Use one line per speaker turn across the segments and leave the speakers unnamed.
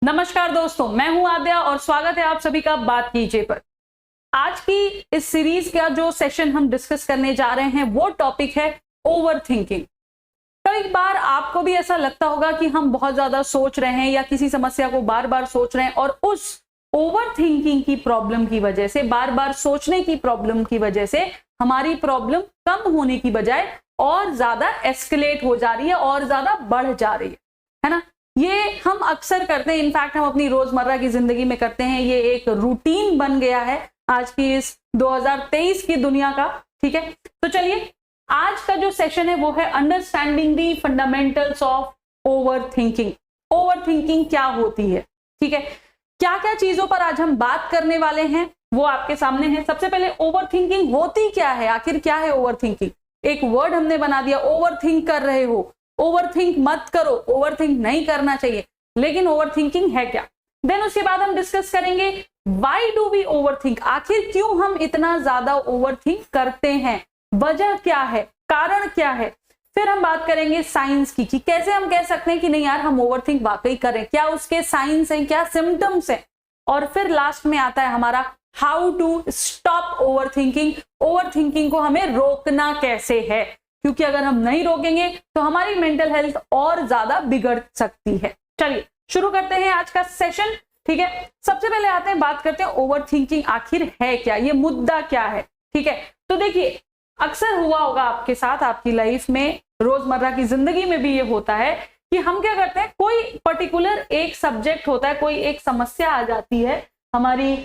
नमस्कार दोस्तों, मैं हूं आद्या और स्वागत है आप सभी का बात कीजिए पर। आज की इस सीरीज का जो सेशन हम डिस्कस करने जा रहे हैं वो टॉपिक है ओवर थिंकिंग। कई बार आपको भी ऐसा लगता होगा कि हम बहुत ज्यादा सोच रहे हैं या किसी समस्या को बार बार सोच रहे हैं और उस ओवर थिंकिंग की प्रॉब्लम की वजह से, बार बार सोचने की प्रॉब्लम की वजह से हमारी प्रॉब्लम कम होने की बजाय और ज्यादा एस्केलेट हो जा रही है और ज्यादा बढ़ जा रही है ना। ये हम अक्सर करते हैं, इनफैक्ट हम अपनी रोजमर्रा की जिंदगी में करते हैं। ये एक रूटीन बन गया है आज की इस 2023 की दुनिया का। ठीक है, तो चलिए आज का जो सेशन है वो है understanding the fundamentals of over thinking. Over thinking क्या होती है, ठीक है, क्या क्या चीजों पर आज हम बात करने वाले हैं वो आपके सामने है। सबसे पहले ओवर थिंकिंग होती क्या है, आखिर क्या है ओवर थिंकिंग। एक वर्ड हमने बना दिया, ओवर थिंक कर रहे हो। ओवर थिंक मत करो, ओवर थिंक नहीं करना चाहिए, लेकिन ओवर थिंकिंग है क्या। देन उसके बाद हम डिस्कस करेंगे why do we overthink, आखिर क्यों हम इतना ज्यादा ओवर थिंक करते हैं, वजह क्या है, कारण क्या है। फिर हम बात करेंगे साइंस की कि कैसे हम कह सकते हैं कि नहीं यार हम ओवर थिंक वाकई करें, क्या उसके साइंस हैं, क्या सिम्टम्स हैं। और फिर लास्ट में आता है हमारा how to stop overthinking. Overthinking को हमें रोकना कैसे है, क्योंकि अगर हम नहीं रोकेंगे तो हमारी मेंटल हेल्थ और ज्यादा बिगड़ सकती है। चलिए शुरू करते हैं आज का सेशन। ठीक है, सबसे पहले आते हैं, बात करते हैं ओवर थिंकिंग आखिर है क्या, ये मुद्दा क्या है। ठीक है, तो देखिए अक्सर हुआ होगा आपके साथ, आपकी लाइफ में, रोजमर्रा की जिंदगी में भी ये होता है कि हम क्या करते हैं, कोई पर्टिकुलर एक सब्जेक्ट होता है, कोई एक समस्या आ जाती है हमारी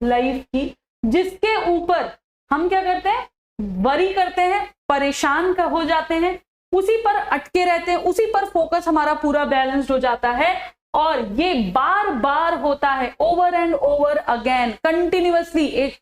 लाइफ की, जिसके ऊपर हम क्या करते हैं, वरी करते हैं, परेशान का हो जाते हैं, उसी पर अटके रहते हैं, उसी पर फोकस हमारा पूरा बैलेंस्ड हो जाता है और ये बार बार होता है, over and over again, continuously. एक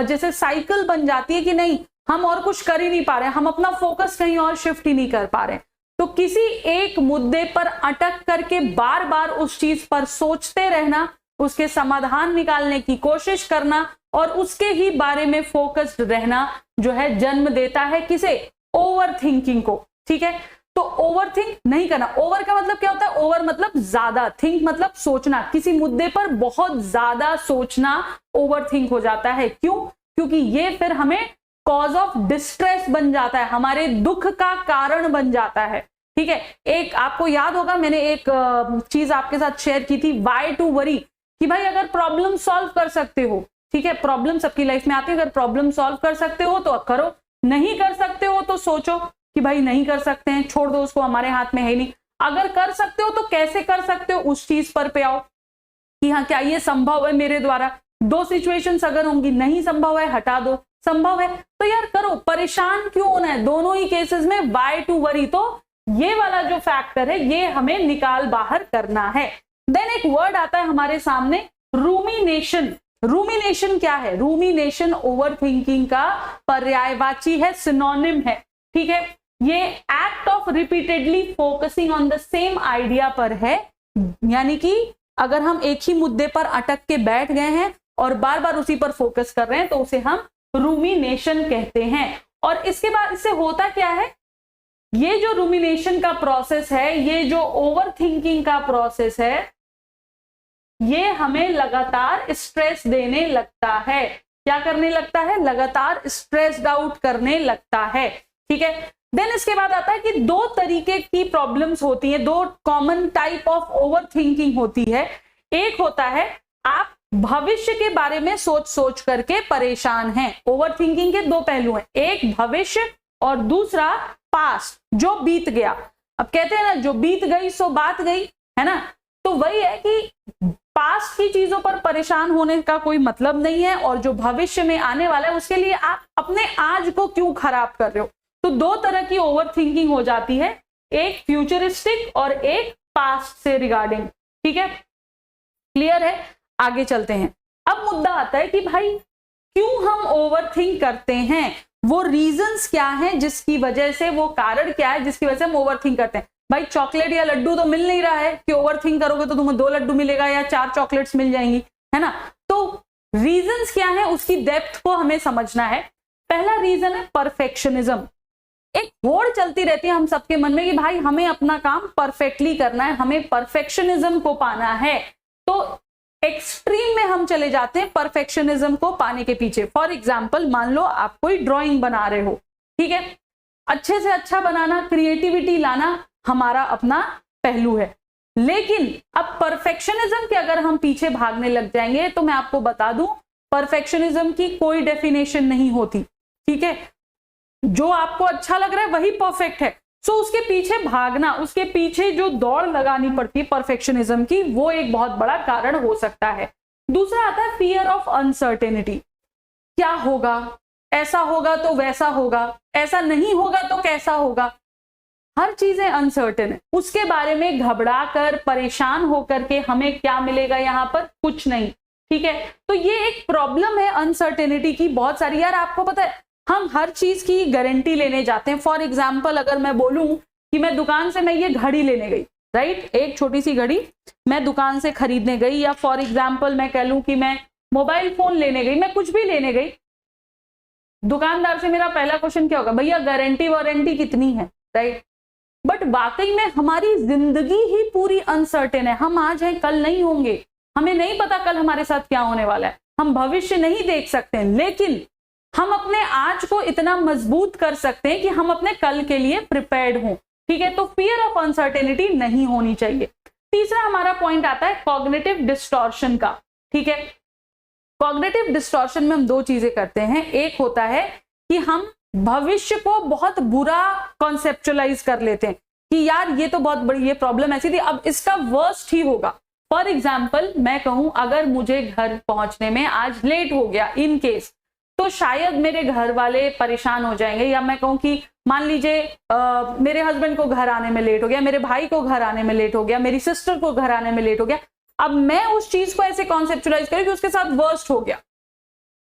जैसे साइकिल बन जाती है कि नहीं हम और कुछ कर ही नहीं पा रहे, हम अपना फोकस कहीं और शिफ्ट ही नहीं कर पा रहे। तो किसी एक मुद्दे पर अटक करके बार बार उस चीज पर सोचते रहना, उसके समाधान निकालने की कोशिश करना और उसके ही बारे में फोकस्ड रहना जो है जन्म देता है किसे, ओवर थिंकिंग को। ठीक है, तो ओवर थिंक नहीं करना। ओवर का मतलब क्या होता है, ओवर मतलब ज्यादा, थिंक मतलब सोचना, किसी मुद्दे पर बहुत ज्यादा सोचना ओवर थिंक हो जाता है। क्यों, क्योंकि ये फिर हमें कॉज ऑफ डिस्ट्रेस बन जाता है, हमारे दुख का कारण बन जाता है। ठीक है, एक आपको याद होगा मैंने एक चीज आपके साथ शेयर की थी, वाई टू वरी, कि भाई अगर प्रॉब्लम सॉल्व कर सकते हो, ठीक है, प्रॉब्लम सबकी लाइफ में आती है, अगर प्रॉब्लम सॉल्व कर सकते हो तो करो, नहीं कर सकते हो तो सोचो कि भाई नहीं कर सकते हैं, छोड़ दो उसको, हमारे हाथ में है नहीं। अगर कर सकते हो तो कैसे कर सकते हो, उस चीज पर पे आओ कि हाँ क्या ये संभव है मेरे द्वारा। दो सिचुएशंस अगर होंगी, नहीं संभव है हटा दो, संभव है तो यार करो, परेशान क्यों होना है। दोनों ही केसेस में वाई टू वरी, तो ये वाला जो फैक्टर है ये हमें निकाल बाहर करना है। देन एक वर्ड आता है हमारे सामने, रूमिनेशन। रूमिनेशन क्या है, रूमिनेशन ओवर थिंकिंग का पर्यायवाची है, सिनोनिम है। ठीक है, ये act of repeatedly focusing on the same idea पर है, यानी कि अगर हम एक ही मुद्दे पर अटक के बैठ गए हैं और बार बार उसी पर फोकस कर रहे हैं तो उसे हम रूमिनेशन कहते हैं। और इसके बाद इससे होता क्या है, ये जो रूमिनेशन का प्रोसेस है, ये जो ओवर थिंकिंग का प्रोसेस है, ये हमें लगातार स्ट्रेस देने लगता है। क्या करने लगता है, लगातार स्ट्रेस्ड आउट करने लगता है। ठीक है, देन इसके बाद आता है कि दो तरीके की प्रॉब्लम्स होती हैं, दो common type of over thinking होती है। एक होता है आप भविष्य के बारे में सोच सोच करके परेशान हैं। ओवर थिंकिंग के दो पहलू हैं, एक भविष्य और दूसरा पास्ट, जो बीत गया। अब कहते हैं ना जो बीत गई सो बात गई, है ना। तो वही है कि पास्ट की चीजों पर परेशान होने का कोई मतलब नहीं है और जो भविष्य में आने वाला है उसके लिए आप अपने आज को क्यों खराब कर रहे हो। तो दो तरह की ओवर थिंकिंग हो जाती है, एक फ्यूचरिस्टिक और एक पास्ट से रिगार्डिंग। ठीक है, क्लियर है, आगे चलते हैं। अब मुद्दा आता है कि भाई क्यों हम ओवर थिंक करते हैं, वो रीजंस क्या हैं जिसकी वजह से, वो कारण क्या है जिसकी वजह से हम ओवर थिंक करते हैं। भाई चॉकलेट या लड्डू तो मिल नहीं रहा है कि ओवर थिंक करोगे तो तुम्हें 2 लड्डू मिलेगा या 4 चॉकलेट्स मिल जाएंगी, है ना। तो रीजंस क्या है, उसकी डेप्थ को हमें समझना है। पहला रीजन है परफेक्शनिज्म। एक होड़ चलती रहती है हम सबके मन में कि भाई हमें अपना काम परफेक्टली करना है, हमें परफेक्शनिज्म को पाना है। तो एक्सट्रीम में हम चले जाते हैं परफेक्शनिज्म को पाने के पीछे। फॉर एग्जाम्पल, मान लो आप कोई ड्राइंग बना रहे हो, ठीक है, अच्छे से अच्छा बनाना, क्रिएटिविटी लाना हमारा अपना पहलू है, लेकिन अब परफेक्शनिज्म के अगर हम पीछे भागने लग जाएंगे तो मैं आपको बता दूं, परफेक्शनिज्म की कोई डेफिनेशन नहीं होती, ठीक है। जो आपको अच्छा लग रहा है वही परफेक्ट है, सो उसके पीछे भागना, उसके पीछे जो दौड़ लगानी पड़ती है परफेक्शनिज्म की, वो एक बहुत बड़ा कारण हो सकता है। दूसरा आता है फियर ऑफ अनसर्टेनिटी। क्या होगा, ऐसा होगा तो वैसा होगा, ऐसा नहीं होगा तो कैसा होगा, हर चीजें अनसर्टेन है, उसके बारे में घबरा कर परेशान होकर के हमें क्या मिलेगा, यहां पर कुछ नहीं, ठीक है। तो ये एक प्रॉब्लम है अनसर्टेनिटी की बहुत सारी। यार आपको पता है, हम हर चीज की गारंटी लेने जाते हैं। फॉर एग्जाम्पल, अगर मैं बोलूं कि मैं दुकान से मैं ये घड़ी लेने गई, राइट, एक छोटी सी घड़ी मैं दुकान से खरीदने गई, या फॉर एग्जाम्पल मैं कह लूं कि मैं मोबाइल फोन लेने गई, मैं कुछ भी लेने गई, दुकानदार से मेरा पहला क्वेश्चन क्या होगा, भैया गारंटी वारंटी कितनी है, राइट। बट वाकई में हमारी जिंदगी ही पूरी अनसर्टेन है, हम आज हैं कल नहीं होंगे, हमें नहीं पता कल हमारे साथ क्या होने वाला है, हम भविष्य नहीं देख सकते, लेकिन हम अपने आज को इतना मजबूत कर सकते हैं कि हम अपने कल के लिए प्रिपेयर्ड हों, ठीक है। तो फियर ऑफ अनसर्टेनिटी नहीं होनी चाहिए। तीसरा हमारा पॉइंट आता है कॉग्निटिव डिस्टॉर्शन का, ठीक है। कॉग्निटिव डिस्टॉर्शन में हम दो चीजें करते हैं, एक होता है कि हम भविष्य को बहुत बुरा कॉन्सेप्चुअलाइज कर लेते हैं कि यार ये तो बहुत बड़ी, ये प्रॉब्लम ऐसी थी, अब इसका वर्स्ट ही होगा। फॉर एग्जाम्पल मैं कहूं, अगर मुझे घर पहुंचने में आज लेट हो गया इन केस, तो शायद मेरे घर वाले परेशान हो जाएंगे, या मैं कहूं कि मान लीजिए मेरे हस्बैंड को घर आने में लेट हो गया, मेरे भाई को घर आने में लेट हो गया, मेरी सिस्टर को घर आने में लेट हो गया, अब मैं उस चीज को ऐसे कॉन्सेप्चुअलाइज करूं कि उसके साथ वर्स्ट हो गया,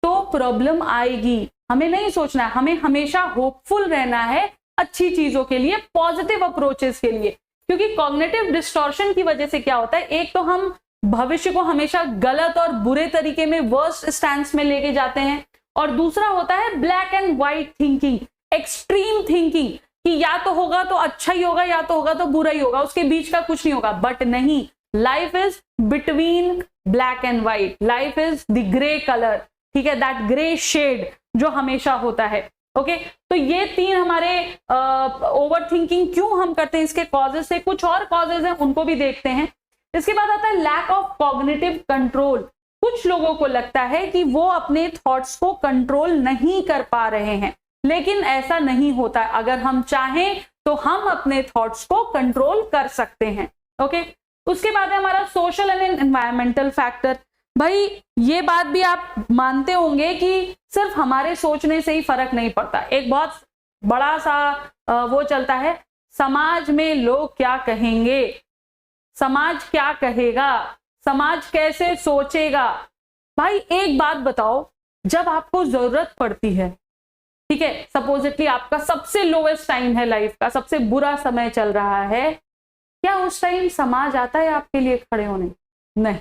तो प्रॉब्लम आएगी। हमें नहीं सोचना है, हमें हमेशा होपफुल रहना है अच्छी चीजों के लिए, पॉजिटिव अप्रोचेस के लिए, क्योंकि कॉग्निटिव डिस्टॉर्शन की वजह से क्या होता है, एक तो हम भविष्य को हमेशा गलत और बुरे तरीके में, वर्स्ट स्टैंस में लेके जाते हैं, और दूसरा होता है black and white thinking, extreme thinking, कि या तो होगा तो अच्छा ही होगा, या तो होगा तो बुरा ही होगा, उसके बीच का कुछ नहीं होगा। बट नहीं, life is between black and white, life is the grey colour, ठीक है, दैट ग्रे शेड जो हमेशा होता है। ओके, तो ये तीन हमारे ओवर थिंकिंग क्यों हम करते हैं, इसके कॉजेज से, कुछ और कॉजेज हैं उनको भी देखते हैं। इसके बाद आता है लैक ऑफ कॉग्निटिव कंट्रोल। कुछ लोगों को लगता है कि वो अपने थॉट्स को कंट्रोल नहीं कर पा रहे हैं, लेकिन ऐसा नहीं होता। अगर हम चाहें तो हम अपने थॉट्स को कंट्रोल कर सकते हैं। ओके, उसके बाद है हमारा सोशल एंड एनवायरमेंटल फैक्टर। भाई ये बात भी आप मानते होंगे कि सिर्फ हमारे सोचने से ही फर्क नहीं पड़ता। एक बहुत बड़ा सा वो चलता है, समाज में लोग क्या कहेंगे, समाज क्या कहेगा, समाज कैसे सोचेगा। भाई एक बात बताओ, जब आपको जरूरत पड़ती है, ठीक है, सपोजिटली आपका सबसे लोएस्ट टाइम है लाइफ का, सबसे बुरा समय चल रहा है, क्या उस टाइम समाज आता है आपके लिए खड़े होने? नहीं,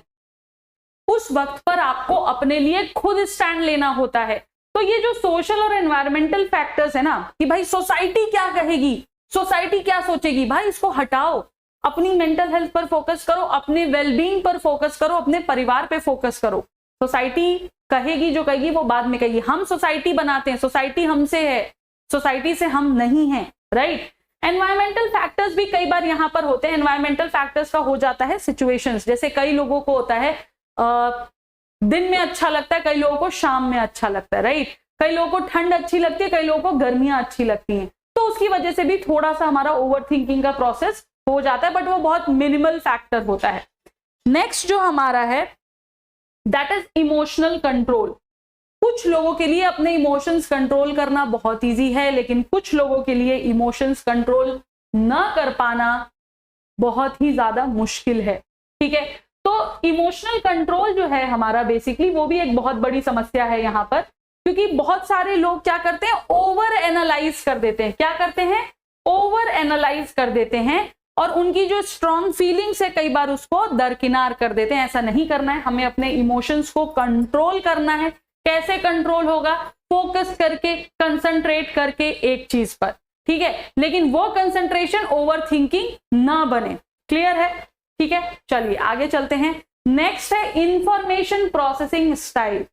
उस वक्त पर आपको अपने लिए खुद स्टैंड लेना होता है। तो ये जो सोशल और एनवायरमेंटल फैक्टर्स है ना, कि भाई सोसाइटी क्या कहेगी, सोसाइटी क्या सोचेगी, भाई इसको हटाओ, अपनी मेंटल हेल्थ पर फोकस करो, अपने वेलबींग पर फोकस करो, अपने परिवार पे फोकस करो। सोसाइटी कहेगी जो कहेगी वो बाद में कहेगी, हम सोसाइटी बनाते हैं, सोसाइटी हमसे है, सोसाइटी से हम नहीं है, राइट। एनवायरमेंटल फैक्टर्स भी कई बार यहां पर होते हैं। एनवायरमेंटल फैक्टर्स का हो जाता है सिचुएशंस, जैसे कई लोगों को होता है दिन में अच्छा लगता है, कई लोगों को शाम में अच्छा लगता है, राइट। कई लोगों को ठंड अच्छी लगती है, कई लोगों को गर्मियां अच्छी लगती हैं, तो उसकी वजह से भी थोड़ा सा हमारा ओवर थिंकिंग का प्रोसेस हो जाता है, बट वो बहुत मिनिमल फैक्टर होता है। नेक्स्ट जो हमारा है दैट इज इमोशनल कंट्रोल। कुछ लोगों के लिए अपने इमोशंस कंट्रोल करना बहुत इजी है, लेकिन कुछ लोगों के लिए इमोशंस कंट्रोल न कर पाना बहुत ही ज्यादा मुश्किल है, ठीक है। तो इमोशनल कंट्रोल जो है हमारा बेसिकली वो भी एक बहुत बड़ी समस्या है यहाँ पर, क्योंकि बहुत सारे लोग क्या करते हैं, ओवर एनालाइज कर देते हैं। क्या करते हैं? ओवर एनालाइज कर देते हैं, और उनकी जो स्ट्रॉन्ग फीलिंग्स है कई बार उसको दरकिनार कर देते हैं। ऐसा नहीं करना है, हमें अपने इमोशंस को कंट्रोल करना है। कैसे कंट्रोल होगा? फोकस करके, कंसंट्रेट करके एक चीज पर, ठीक है, लेकिन वो कंसंट्रेशन ओवर थिंकिंग ना बने। क्लियर है? ठीक है, चलिए आगे चलते हैं। नेक्स्ट है इंफॉर्मेशन प्रोसेसिंग स्टाइल।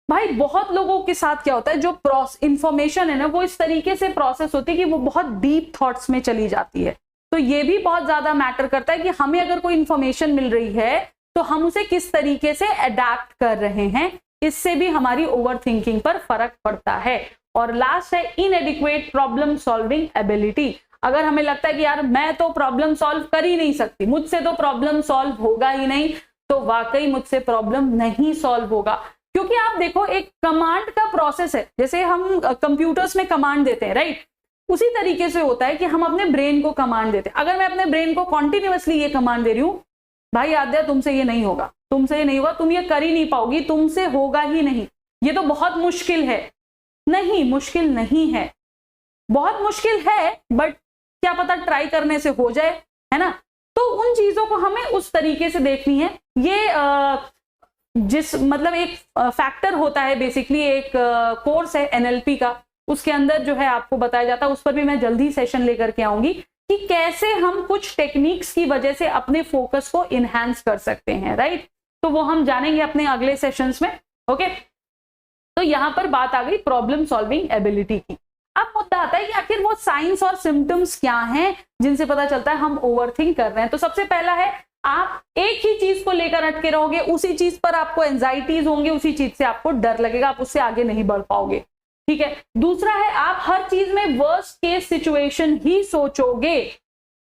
भाई बहुत लोगों के साथ क्या होता है, जो इंफॉर्मेशन है ना वो इस तरीके से प्रोसेस होती है कि वो बहुत डीप थॉट्स में चली जाती है। तो ये भी बहुत ज्यादा मैटर करता है कि हमें अगर कोई इंफॉर्मेशन मिल रही है तो हम उसे किस तरीके से अडेप्ट कर रहे हैं, इससे भी हमारी ओवर थिंकिंग पर फर्क पड़ता है। और लास्ट है इनएडिक्वेट प्रॉब्लम सॉल्विंग एबिलिटी। अगर हमें लगता है कि यार मैं तो प्रॉब्लम सॉल्व कर ही नहीं सकती, मुझसे तो प्रॉब्लम सॉल्व होगा ही नहीं, तो वाकई मुझसे प्रॉब्लम नहीं सॉल्व होगा। क्योंकि आप देखो एक कमांड का प्रोसेस है, जैसे हम कंप्यूटर्स में कमांड देते हैं राइट, उसी तरीके से होता है कि हम अपने ब्रेन को कमांड देते हैं। अगर मैं अपने ब्रेन को कॉन्टिन्यूअसली ये कमांड दे रही हूं, भाई आद्या तुमसे ये नहीं होगा, तुमसे ये नहीं होगा, तुम ये कर ही नहीं पाओगी, तुमसे होगा ही नहीं, ये तो बहुत मुश्किल है। नहीं, मुश्किल नहीं है, बहुत मुश्किल है, बट क्या पता ट्राई करने से हो जाए, है ना। तो उन चीजों को हमें उस तरीके से देखनी है। ये जिस मतलब एक फैक्टर होता है, बेसिकली एक कोर्स है एनएलपी का, उसके अंदर जो है आपको बताया जाता है, उस पर भी मैं जल्दी सेशन लेकर के आऊंगी कि कैसे हम कुछ टेक्निक्स की वजह से अपने फोकस को इनहैंस कर सकते हैं राइट। तो वो हम जानेंगे अपने अगले सेशंस में। ओके, तो यहां पर बात आ गई प्रॉब्लम सॉल्विंग एबिलिटी की। अब मुद्दा आता है कि आखिर वो साइंस और सिम्टम्स क्या हैं जिनसे पता चलता है हम ओवरथिंक कर रहे हैं। तो सबसे पहला है, आप एक ही चीज को लेकर अटके रहोगे, उसी चीज पर आपको एंजाइटीज होंगे, उसी चीज से आपको डर लगेगा, आप उससे आगे नहीं बढ़ पाओगे। ठीक है। दूसरा है, आप हर चीज में वर्स्ट केस सिचुएशन ही सोचोगे।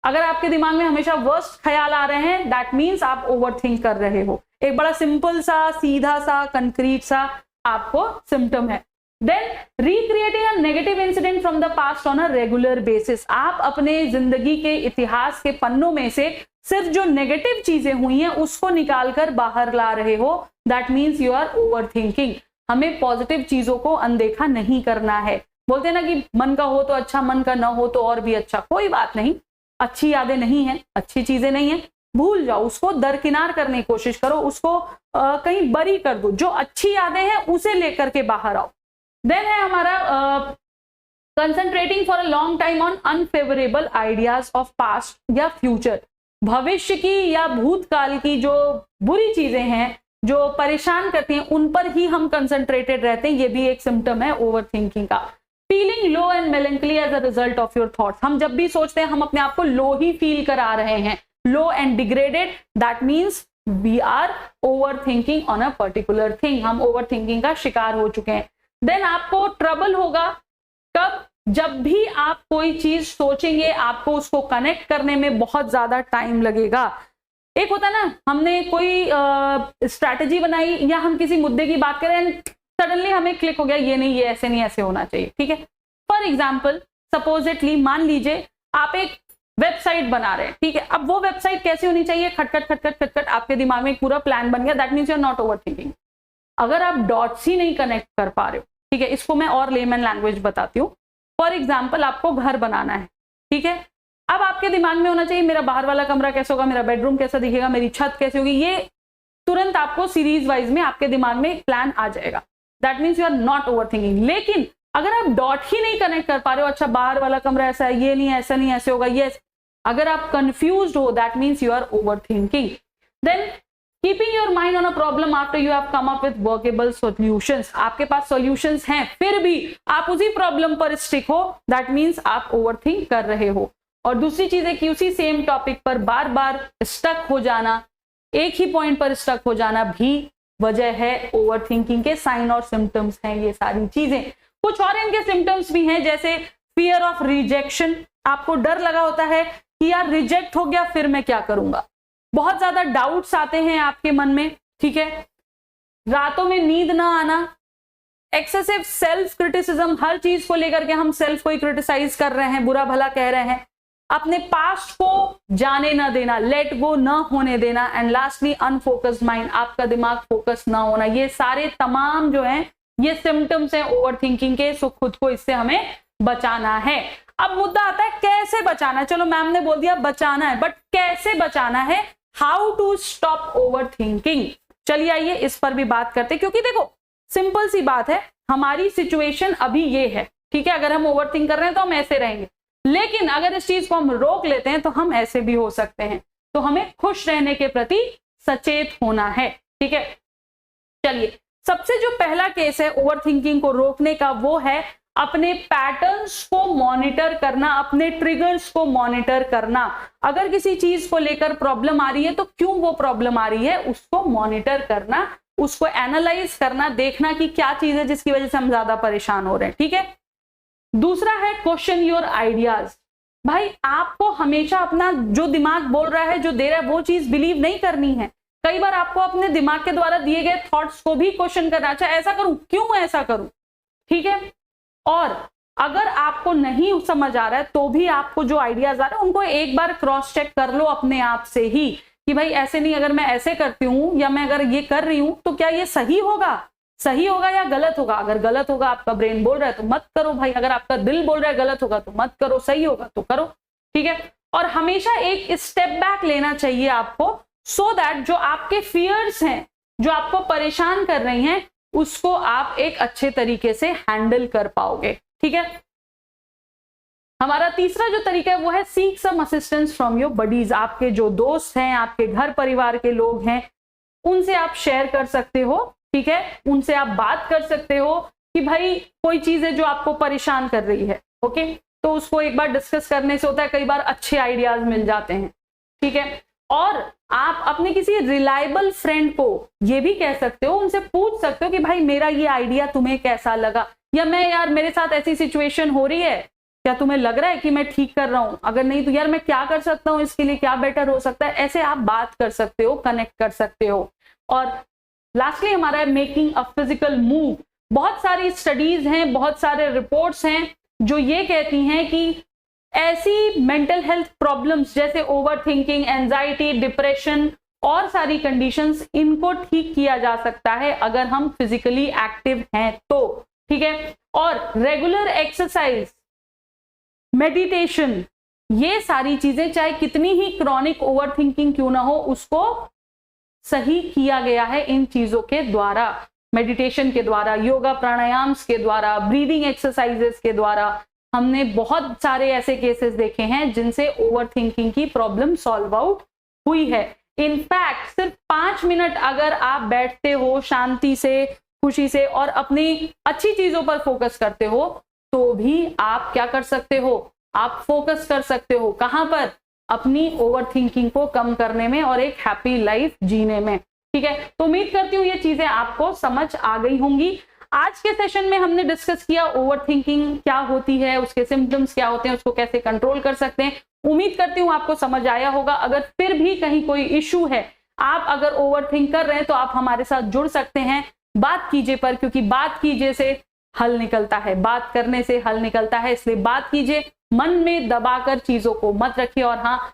अगर आपके दिमाग में हमेशा वर्स्ट ख्याल आ रहे हैं, दैट मीन्स आप ओवरथिंक कर रहे हो। एक बड़ा सिंपल सा, सीधा सा, कंक्रीट सा आपको सिम्टम है। Then recreating a negative incident from the past on a regular basis. आप अपने जिंदगी के इतिहास के पन्नों में से सिर्फ जो नेगेटिव चीजें हुई हैं उसको निकालकर बाहर ला रहे हो, that means you are overthinking. हमें पॉजिटिव चीजों को अनदेखा नहीं करना है। बोलते हैं ना कि मन का हो तो अच्छा, मन का ना हो तो और भी अच्छा। कोई बात नहीं, अच्छी यादें नहीं है, अच्छी चीजें नहीं है, भूल जाओ, उसको दरकिनार करने की कोशिश करो, उसको कहीं बरी कर दो। जो अच्छी यादें हैं उसे लेकर के बाहर आओ। देन है हमारा concentrating for a long time on unfavourable ideas of past या फ्यूचर। भविष्य की या भूतकाल की जो बुरी चीजें हैं, जो परेशान करती हैं, उन पर ही हम कंसंट्रेटेड रहते हैं। ये भी एक सिम्टम है ओवरथिंकिंग का। Feeling low and melancholy as a result of your thoughts. हम जब भी सोचते हैं हम अपने आप को लो ही फील करा रहे हैं, low and degraded, that means we are overthinking on a particular thing. हम ओवरथिंकिंग का शिकार हो चुके हैं। देन आपको ट्रबल होगा कब? जब भी आप कोई चीज सोचेंगे, आपको उसको कनेक्ट करने में बहुत ज्यादा टाइम लगेगा। एक होता है ना, हमने कोई स्ट्रैटेजी बनाई या हम किसी मुद्दे की बात करें एंड सडनली हमें क्लिक हो गया, ये नहीं, ये ऐसे नहीं, ऐसे होना चाहिए। ठीक है। फॉर एग्जाम्पल, सपोजिटली मान लीजिए आप एक वेबसाइट बना रहे हैं। ठीक है। अब वो वेबसाइट कैसी होनी चाहिए? खटखट खटखट खटखट, आपके दिमाग में एक पूरा प्लान बन गया, that means you are not overthinking. अगर आप डॉट्स ही नहीं कनेक्ट कर पा रहे हो, ठीक है, इसको मैं और लेमन लैंग्वेज बताती हूँ। फॉर एग्जाम्पल, आपको घर बनाना है। ठीक है। अब आपके दिमाग में होना चाहिए मेरा बाहर वाला कमरा कैसा होगा, मेरा बेडरूम कैसा दिखेगा, मेरी छत कैसी होगी। ये तुरंत आपको सीरीज वाइज में आपके दिमाग में एक प्लान आ जाएगा, that means you are not overthinking. लेकिन अगर आप डॉट ही नहीं कनेक्ट कर पा रहे हो, अच्छा बाहर वाला कमरा ऐसा है, ये नहीं, ऐसा नहीं, ऐसे होगा, ये, अगर आप कंफ्यूज्ड हो, that means you are overthinking. Then keeping your mind on a problem after you have come up with workable solutions. आपके पास सॉल्यूशंस हैं, फिर भी आप उसी प्रॉब्लम पर स्टिक हो, दैट मीन्स आप ओवरथिंक कर रहे हो। और दूसरी चीज है कि उसी सेम टॉपिक पर बार बार स्टक हो जाना, एक ही पॉइंट पर स्टक हो जाना भी वजह है ओवरथिंकिंग के साइन और सिम्टम्स हैं ये सारी चीजें। कुछ और इनके सिम्टम्स भी हैं, जैसे फियर ऑफ रिजेक्शन। आपको डर लगा होता है कि यार रिजेक्ट हो गया, फिर मैं क्या करूंगा। बहुत ज्यादा डाउट्स आते हैं आपके मन में। ठीक है। रातों में नींद ना आना, एक्सेसिव सेल्फ क्रिटिसिज्म, हर चीज को लेकर के हम सेल्फ को ही क्रिटिसाइज कर रहे हैं, बुरा भला कह रहे हैं। अपने पास्ट को जाने ना देना, लेट गो ना होने देना। एंड लास्टली अनफोकस्ड माइंड, आपका दिमाग फोकस ना होना। ये सारे तमाम जो हैं ये सिम्टम्स हैं ओवरथिंकिंग के। सो खुद को इससे हमें बचाना है। अब मुद्दा आता है कैसे बचाना है। चलो मैम ने बोल दिया बचाना है, बट कैसे बचाना है, हाउ टू स्टॉप ओवरथिंकिंग। चलिए आइए इस पर भी बात करते हैं, क्योंकि देखो सिंपल सी बात है, हमारी सिचुएशन अभी ये है। ठीक है। अगर हम ओवरथिंक कर रहे हैं तो हम ऐसे रहेंगे, लेकिन अगर इस चीज को हम रोक लेते हैं तो हम ऐसे भी हो सकते हैं। तो हमें खुश रहने के प्रति सचेत होना है। ठीक है, चलिए सबसे जो पहला केस है ओवर थिंकिंग को रोकने का, वो है अपने पैटर्न्स को मॉनिटर करना, अपने ट्रिगर्स को मॉनिटर करना। अगर किसी चीज को लेकर प्रॉब्लम आ रही है तो क्यों वो प्रॉब्लम आ रही है उसको मॉनिटर करना, उसको एनालाइज करना, देखना कि क्या चीज है जिसकी वजह से हम ज्यादा परेशान हो रहे हैं। ठीक है, दूसरा है क्वेश्चन योर आइडियाज। भाई आपको हमेशा अपना जो दिमाग बोल रहा है, जो दे रहा है, वो चीज बिलीव नहीं करनी है। कई बार आपको अपने दिमाग के द्वारा दिए गए थॉट्स को भी क्वेश्चन करना, अच्छा ऐसा करूं, क्यों ऐसा करूं। ठीक है, और अगर आपको नहीं समझ आ रहा है तो भी आपको जो आइडियाज आ रहे हैं उनको एक बार क्रॉस चेक कर लो अपने आप से ही कि भाई ऐसे नहीं, अगर मैं ऐसे करती हूं या मैं अगर ये कर रही हूं तो क्या ये सही होगा या गलत होगा। अगर गलत होगा, आपका ब्रेन बोल रहा है तो मत करो भाई, अगर आपका दिल बोल रहा है गलत होगा तो मत करो, सही होगा तो करो। ठीक है, और हमेशा एक स्टेप बैक लेना चाहिए आपको, सो दैट जो आपके फियर्स हैं, जो आपको परेशान कर रही हैं, उसको आप एक अच्छे तरीके से हैंडल कर पाओगे। ठीक है, हमारा तीसरा जो तरीका है वो है seek some assistance from your buddies. आपके जो दोस्त हैं, आपके घर परिवार के लोग हैं, उनसे आप शेयर कर सकते हो। ठीक है, उनसे आप बात कर सकते हो कि भाई कोई चीज है जो आपको परेशान कर रही है। ओके, तो उसको एक बार डिस्कस करने से होता है, कई बार अच्छे आइडियाज मिल जाते हैं। ठीक है, और आप अपने किसी रिलायबल फ्रेंड को ये भी कह सकते हो, उनसे पूछ सकते हो कि भाई मेरा ये आइडिया तुम्हें कैसा लगा, या मैं यार मेरे साथ ऐसी सिचुएशन हो रही है, क्या तुम्हें लग रहा है कि मैं ठीक कर रहा हूं, अगर नहीं तो यार मैं क्या कर सकता हूं, इसके लिए क्या बेटर हो सकता है। ऐसे आप बात कर सकते हो, कनेक्ट कर सकते हो। और लास्टली हमारा है मेकिंग अ फिजिकल मूव। बहुत सारी स्टडीज हैं, बहुत सारे रिपोर्ट्स हैं जो ये कहती हैं कि ऐसी मेंटल हेल्थ प्रॉब्लम्स जैसे ओवर थिंकिंग, एंजाइटी, डिप्रेशन और सारी कंडीशंस, इनको ठीक किया जा सकता है अगर हम फिजिकली एक्टिव हैं तो। ठीक है, और रेगुलर एक्सरसाइज, मेडिटेशन, ये सारी चीजें चाहे कितनी ही क्रॉनिक ओवर थिंकिंग क्यों ना हो, उसको सही किया गया है इन चीजों के द्वारा, मेडिटेशन के द्वारा, योगा प्राणायाम्स के द्वारा, ब्रीदिंग एक्सरसाइजेस के द्वारा। हमने बहुत सारे ऐसे केसेस देखे हैं जिनसे ओवर थिंकिंग की प्रॉब्लम सॉल्व आउट हुई है। इनफैक्ट सिर्फ 5 मिनट अगर आप बैठते हो शांति से, खुशी से, और अपनी अच्छी चीजों पर फोकस करते हो, तो भी आप क्या कर सकते हो, आप फोकस कर सकते हो। कहां पर? अपनी ओवर थिंकिंग को कम करने में और एक हैप्पी लाइफ जीने में। ठीक है, तो उम्मीद करती हूँ ये चीजें आपको समझ आ गई होंगी। आज के सेशन में हमने डिस्कस किया ओवर थिंकिंग क्या होती है, उसके सिम्टम्स क्या होते हैं, उसको कैसे कंट्रोल कर सकते हैं। उम्मीद करती हूँ आपको समझ आया होगा। अगर फिर भी कहीं कोई इश्यू है, आप अगर ओवर थिंक कर रहे हैं, तो आप हमारे साथ जुड़ सकते हैं बात कीजिए पर, क्योंकि बात कीजिए से हल निकलता है, बात करने से हल निकलता है। इसलिए बात कीजिए, मन में दबाकर चीजों को मत रखिए। और हाँ,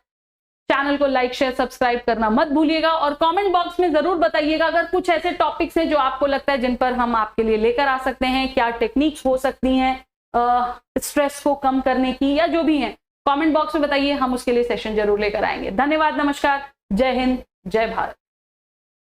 चैनल को लाइक शेयर सब्सक्राइब करना मत भूलिएगा। और कमेंट बॉक्स में जरूर बताइएगा अगर कुछ ऐसे टॉपिक्स हैं जो आपको लगता है जिन पर हम आपके लिए लेकर आ सकते हैं, क्या टेक्निक्स हो सकती हैं स्ट्रेस को कम करने की, या जो भी है कमेंट बॉक्स में बताइए, हम उसके लिए सेशन जरूर लेकर आएंगे। धन्यवाद, नमस्कार, जय हिंद, जय भारत।